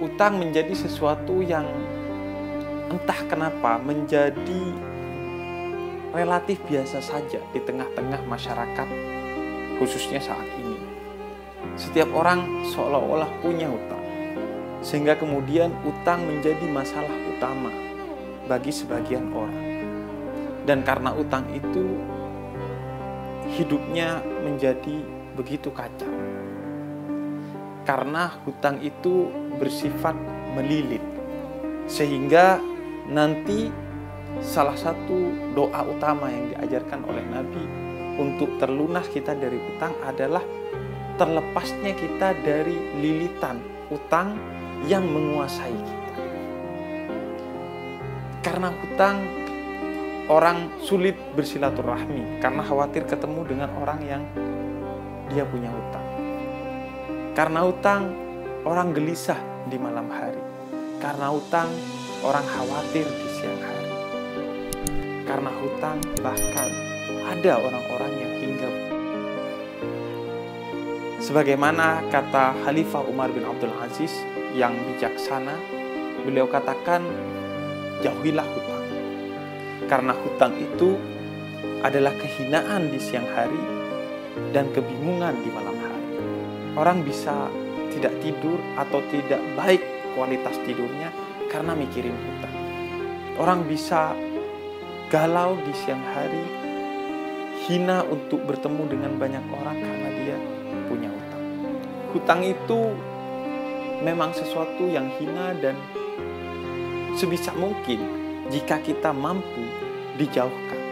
utang menjadi sesuatu yang entah kenapa menjadi relatif biasa saja di tengah-tengah masyarakat, khususnya saat ini. Setiap orang seolah-olah punya utang, sehingga kemudian utang menjadi masalah utama bagi sebagian orang. Dan karena utang itu, hidupnya menjadi begitu kacau. Karena hutang itu bersifat melilit, sehingga nanti salah satu doa utama yang diajarkan oleh Nabi untuk terlunas kita dari hutang adalah terlepasnya kita dari lilitan utang yang menguasai kita. Karena hutang, orang sulit bersilaturahmi karena khawatir ketemu dengan orang yang dia punya hutang. Karena hutang, orang gelisah di malam hari. Karena hutang, orang khawatir di siang hari. Karena hutang, bahkan ada orang-orang yang hingga. Sebagaimana kata Khalifah Umar bin Abdul Aziz yang bijaksana, beliau katakan, jauhilah hutang. Karena hutang itu adalah kehinaan di siang hari dan kebingungan di malam hari. Orang bisa tidak tidur atau tidak baik kualitas tidurnya karena mikirin hutang. Orang bisa galau di siang hari, hina untuk bertemu dengan banyak orang karena dia punya hutang. Hutang itu memang sesuatu yang hina dan sebisa mungkin jika kita mampu dijauhkan.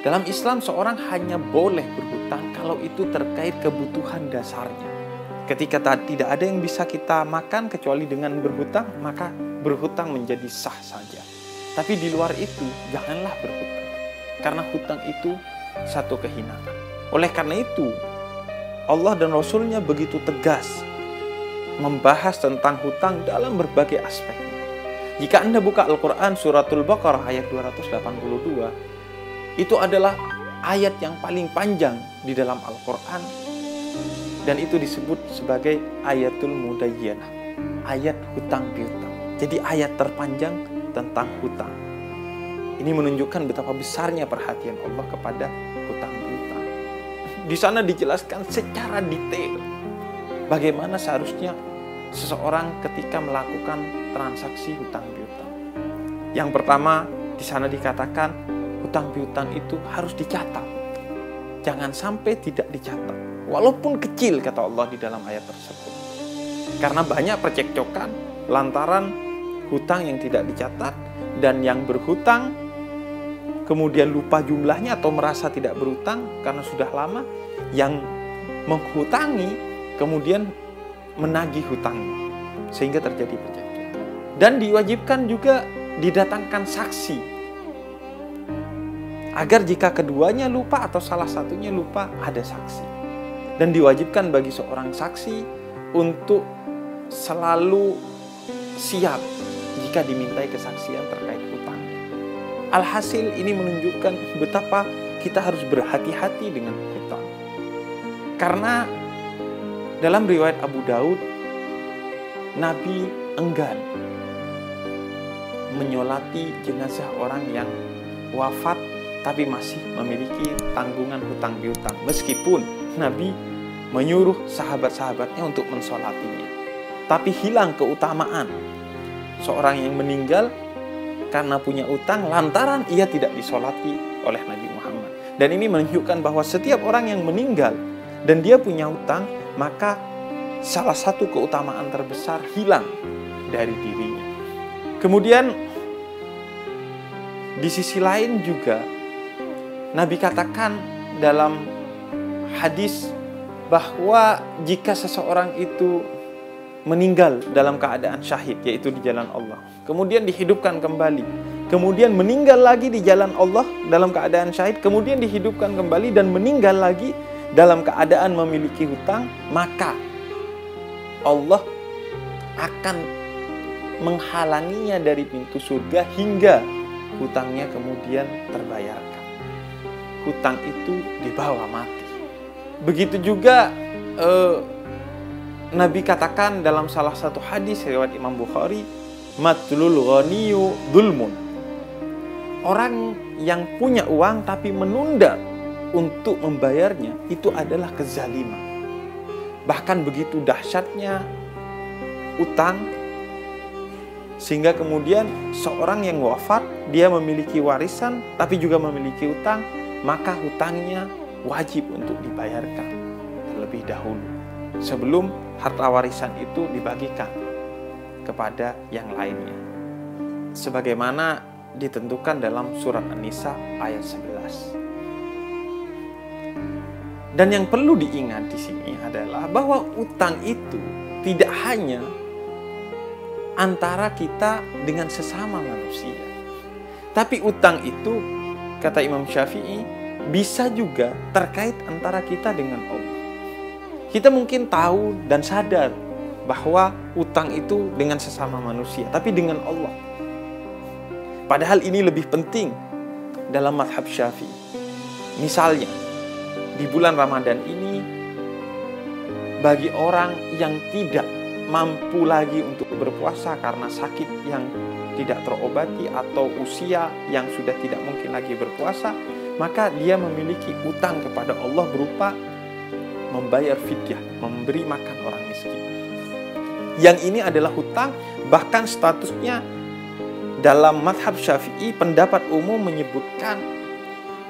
Dalam Islam seorang hanya boleh berhutang kalau itu terkait kebutuhan dasarnya. Ketika tidak ada yang bisa kita makan kecuali dengan berhutang, maka berhutang menjadi sah saja. Tapi di luar itu, janganlah berhutang. Karena hutang itu satu kehinaan. Oleh karena itu, Allah dan Rasul-Nya begitu tegas membahas tentang hutang dalam berbagai aspeknya. Jika Anda buka Al-Quran Suratul Baqarah ayat 282, itu adalah ayat yang paling panjang di dalam Al-Quran. Dan itu disebut sebagai ayatul mudayyanah, ayat hutang piutang. Jadi ayat terpanjang tentang hutang. Ini menunjukkan betapa besarnya perhatian Allah kepada hutang piutang. Di sana dijelaskan secara detail bagaimana seharusnya seseorang ketika melakukan transaksi hutang piutang. Yang pertama, di sana dikatakan hutang piutang itu harus dicatat. Jangan sampai tidak dicatat. Walaupun kecil, kata Allah di dalam ayat tersebut. Karena banyak percekcokan lantaran hutang yang tidak dicatat, dan yang berhutang kemudian lupa jumlahnya atau merasa tidak berhutang karena sudah lama. Yang menghutangi kemudian menagih hutangnya, sehingga terjadi percekcokan. Dan diwajibkan juga didatangkan saksi, agar jika keduanya lupa atau salah satunya lupa, ada saksi. Dan diwajibkan bagi seorang saksi untuk selalu siap jika dimintai kesaksian terkait hutangnya. Alhasil ini menunjukkan betapa kita harus berhati-hati dengan hutang. Karena dalam riwayat Abu Daud, Nabi enggan menyolati jenazah orang yang wafat tapi masih memiliki tanggungan hutang piutang. Meskipun Nabi menyuruh sahabat-sahabatnya untuk mensolatinya, tapi hilang keutamaan seorang yang meninggal karena punya utang lantaran ia tidak disolati oleh Nabi Muhammad. Dan ini menunjukkan bahwa setiap orang yang meninggal dan dia punya utang, maka salah satu keutamaan terbesar hilang dari dirinya. Kemudian di sisi lain juga Nabi katakan dalam hadis bahwa jika seseorang itu meninggal dalam keadaan syahid, yaitu di jalan Allah, kemudian dihidupkan kembali, kemudian meninggal lagi di jalan Allah dalam keadaan syahid, kemudian dihidupkan kembali dan meninggal lagi dalam keadaan memiliki hutang, maka Allah akan menghalanginya dari pintu surga hingga hutangnya kemudian terbayarkan. Hutang itu dibawa mati. Begitu juga Nabi katakan dalam salah satu hadis riwayat Imam Bukhari, matlul ghaniyu dzulmun. Orang yang punya uang tapi menunda untuk membayarnya itu adalah kezaliman. Bahkan begitu dahsyatnya utang, sehingga kemudian seorang yang wafat, dia memiliki warisan tapi juga memiliki utang, maka hutangnya wajib untuk dibayarkan terlebih dahulu sebelum harta warisan itu dibagikan kepada yang lainnya, sebagaimana ditentukan dalam surat An-Nisa ayat 11. Dan yang perlu diingat di sini adalah bahwa utang itu tidak hanya antara kita dengan sesama manusia, tapi utang itu, kata Imam Syafi'i, bisa juga terkait antara kita dengan Allah. Kita mungkin tahu dan sadar bahwa utang itu dengan sesama manusia, tapi dengan Allah. Padahal ini lebih penting dalam mazhab Syafi'i. Misalnya, di bulan Ramadan ini, bagi orang yang tidak mampu lagi untuk berpuasa karena sakit yang tidak terobati atau usia yang sudah tidak mungkin lagi berpuasa, maka dia memiliki utang kepada Allah berupa membayar fidyah, memberi makan orang miskin. Yang ini adalah hutang, bahkan statusnya dalam mazhab Syafi'i, pendapat umum menyebutkan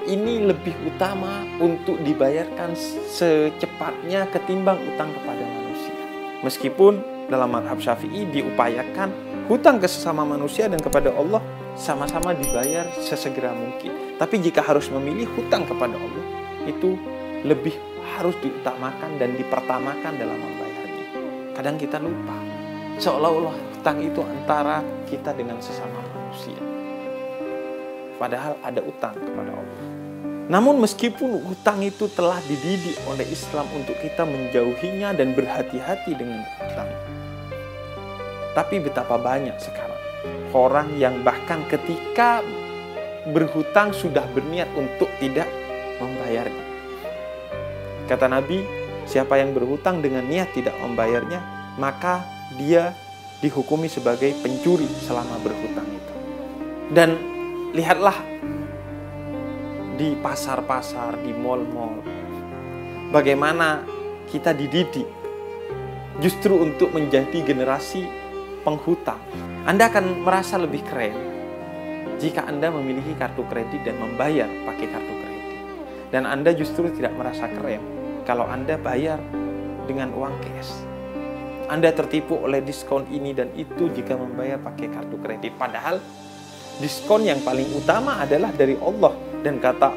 ini lebih utama untuk dibayarkan secepatnya ketimbang utang kepada manusia. Meskipun dalam mazhab Syafi'i diupayakan hutang ke sesama manusia dan kepada Allah sama-sama dibayar sesegera mungkin. Tapi jika harus memilih, hutang kepada Allah itu lebih harus diutamakan dan dipertamakan dalam membayarnya. Kadang kita lupa, seolah-olah hutang itu antara kita dengan sesama manusia. Padahal ada utang kepada Allah. Namun meskipun hutang itu telah dididik oleh Islam untuk kita menjauhinya dan berhati-hati dengan hutang, tapi betapa banyak sekarang orang yang bahkan ketika berhutang sudah berniat untuk tidak membayarnya. Kata Nabi, siapa yang berhutang dengan niat tidak membayarnya, maka dia dihukumi sebagai pencuri selama berhutang itu. Dan lihatlah di pasar-pasar, di mal-mal, bagaimana kita dididik justru untuk menjadi generasi penghutang. Anda akan merasa lebih keren jika Anda memiliki kartu kredit dan membayar pakai kartu kredit. Dan Anda justru tidak merasa keren kalau Anda bayar dengan uang cash. Anda tertipu oleh diskon ini dan itu jika membayar pakai kartu kredit. Padahal diskon yang paling utama adalah dari Allah. Dan kata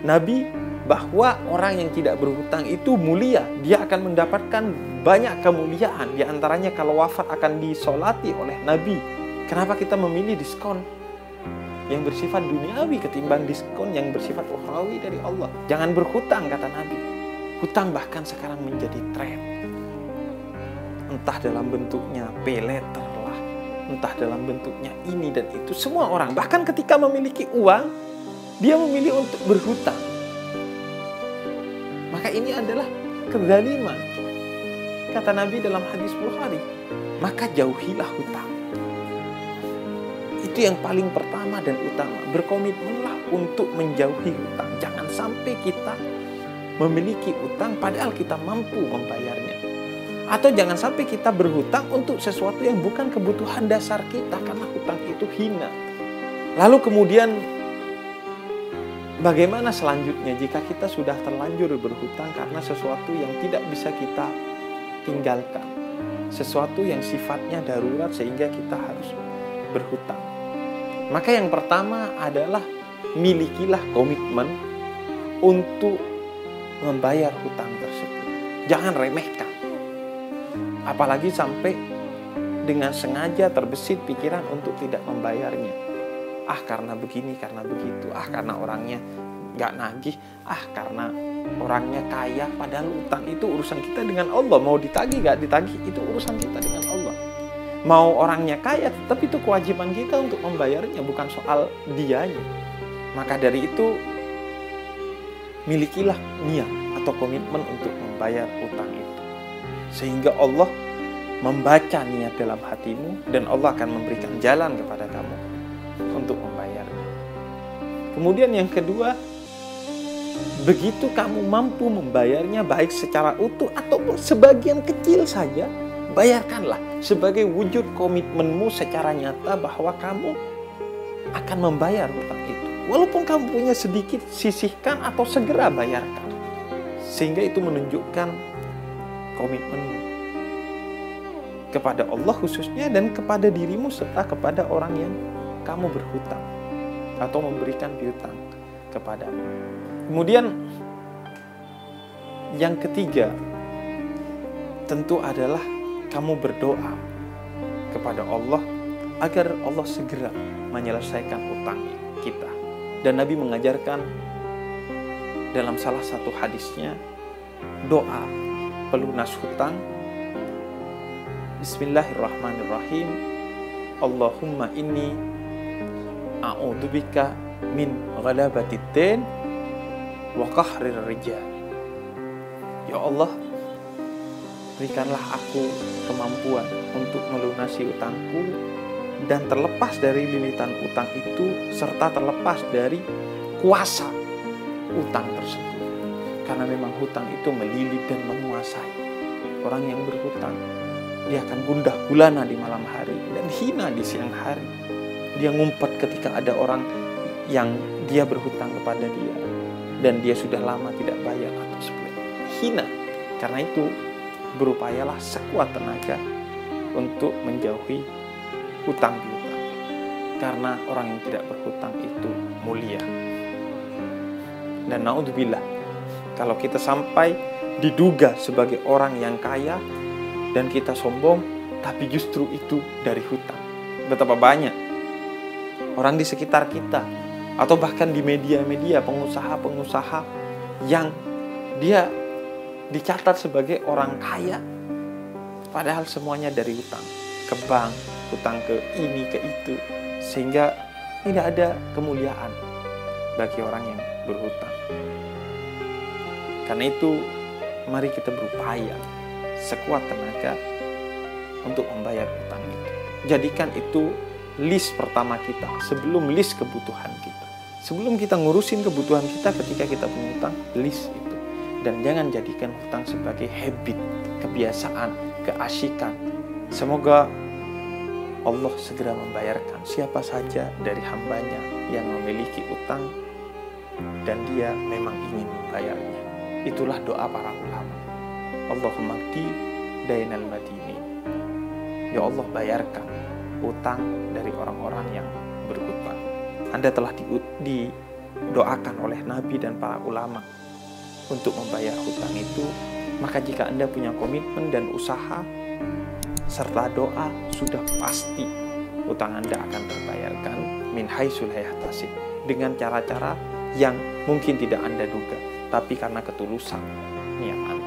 Nabi bahwa orang yang tidak berhutang itu mulia. Dia akan mendapatkan banyak kemuliaan. Di antaranya kalau wafat akan disolati oleh Nabi. Kenapa kita memilih diskon yang bersifat duniawi ketimbang diskon yang bersifat ukhrawi dari Allah? Jangan berhutang, kata Nabi. Hutang bahkan sekarang menjadi tren. Entah dalam bentuknya pay letter lah, entah dalam bentuknya ini dan itu. Semua orang, bahkan ketika memiliki uang, dia memilih untuk berhutang. Maka ini adalah kezaliman. Kata Nabi dalam hadis Bukhari, maka jauhilah hutang. Itu yang paling pertama dan utama. Berkomitmenlah untuk menjauhi hutang. Jangan sampai kita memiliki utang padahal kita mampu membayarnya. Atau jangan sampai kita berhutang untuk sesuatu yang bukan kebutuhan dasar kita, karena hutang itu hina. Lalu kemudian bagaimana selanjutnya jika kita sudah terlanjur berhutang karena sesuatu yang tidak bisa kita tinggalkan, sesuatu yang sifatnya darurat sehingga kita harus berhutang? Maka yang pertama adalah milikilah komitmen untuk membayar hutang tersebut. Jangan remehkan. Apalagi sampai dengan sengaja terbesit pikiran untuk tidak membayarnya. Karena begini, karena begitu. Karena orangnya gak nagih. Karena orangnya kaya. Padahal utang itu urusan kita dengan Allah. Mau ditagih gak ditagih, itu urusan kita dengan Allah. Mau orangnya kaya, tetapi itu kewajiban kita untuk membayarnya, bukan soal dianya. Maka dari itu, milikilah niat atau komitmen untuk membayar utang itu. Sehingga Allah membaca niat dalam hatimu dan Allah akan memberikan jalan kepada kamu untuk membayarnya. Kemudian yang kedua, begitu kamu mampu membayarnya baik secara utuh ataupun sebagian kecil saja, bayarkanlah sebagai wujud komitmenmu secara nyata bahwa kamu akan membayar hutang itu. Walaupun kamu punya sedikit, sisihkan atau segera bayarkan. Sehingga itu menunjukkan komitmenmu kepada Allah khususnya dan kepada dirimu serta kepada orang yang kamu berhutang atau memberikan piutang kepada. Kemudian yang ketiga tentu adalah kamu berdoa kepada Allah agar Allah segera menyelesaikan hutang kita. Dan Nabi mengajarkan dalam salah satu hadisnya doa pelunas hutang. Bismillahirrahmanirrahim. Allahumma inni a'udzubika min ghalabatid din wa qahrir rijal. Ya Allah, berikanlah aku kemampuan untuk melunasi utangku dan terlepas dari lilitan utang itu serta terlepas dari kuasa utang tersebut. Karena memang hutang itu melilit dan menguasai. Orang yang berhutang, dia akan gundah gulana di malam hari dan hina di siang hari. Dia ngumpet ketika ada orang yang dia berhutang kepada dia dan dia sudah lama tidak bayar atau sebagainya. Hina. Karena itu berupayalah sekuat tenaga untuk menjauhi hutang piutang. Karena orang yang tidak berhutang itu mulia. Dan naudzubillah, kalau kita sampai diduga sebagai orang yang kaya dan kita sombong, tapi justru itu dari hutang. Betapa banyak orang di sekitar kita atau bahkan di media-media, pengusaha-pengusaha yang dia dicatat sebagai orang kaya, padahal semuanya dari hutang ke bank, hutang ke ini, ke itu, sehingga tidak ada kemuliaan bagi orang yang berhutang. Karena itu, mari kita berupaya sekuat tenaga untuk membayar hutang itu. Jadikan itu list pertama kita sebelum list kebutuhan kita. Sebelum kita ngurusin kebutuhan kita ketika kita punya hutang, list itu. Dan jangan jadikan hutang sebagai habit, kebiasaan, keasikan. Semoga Allah segera membayarkan siapa saja dari hambanya yang memiliki utang dan dia memang ingin membayarnya. Itulah doa para ulama. Allahumma qdi dainal madinin. Ya Allah, bayarkan utang dari orang-orang yang berhutang. Anda telah didoakan oleh Nabi dan para ulama untuk membayar hutang itu. Maka jika Anda punya komitmen dan usaha serta doa, sudah pasti hutang Anda akan terbayarkan min haitsu la yahtasib, dengan cara-cara yang mungkin tidak Anda duga, tapi karena ketulusan niat Anda.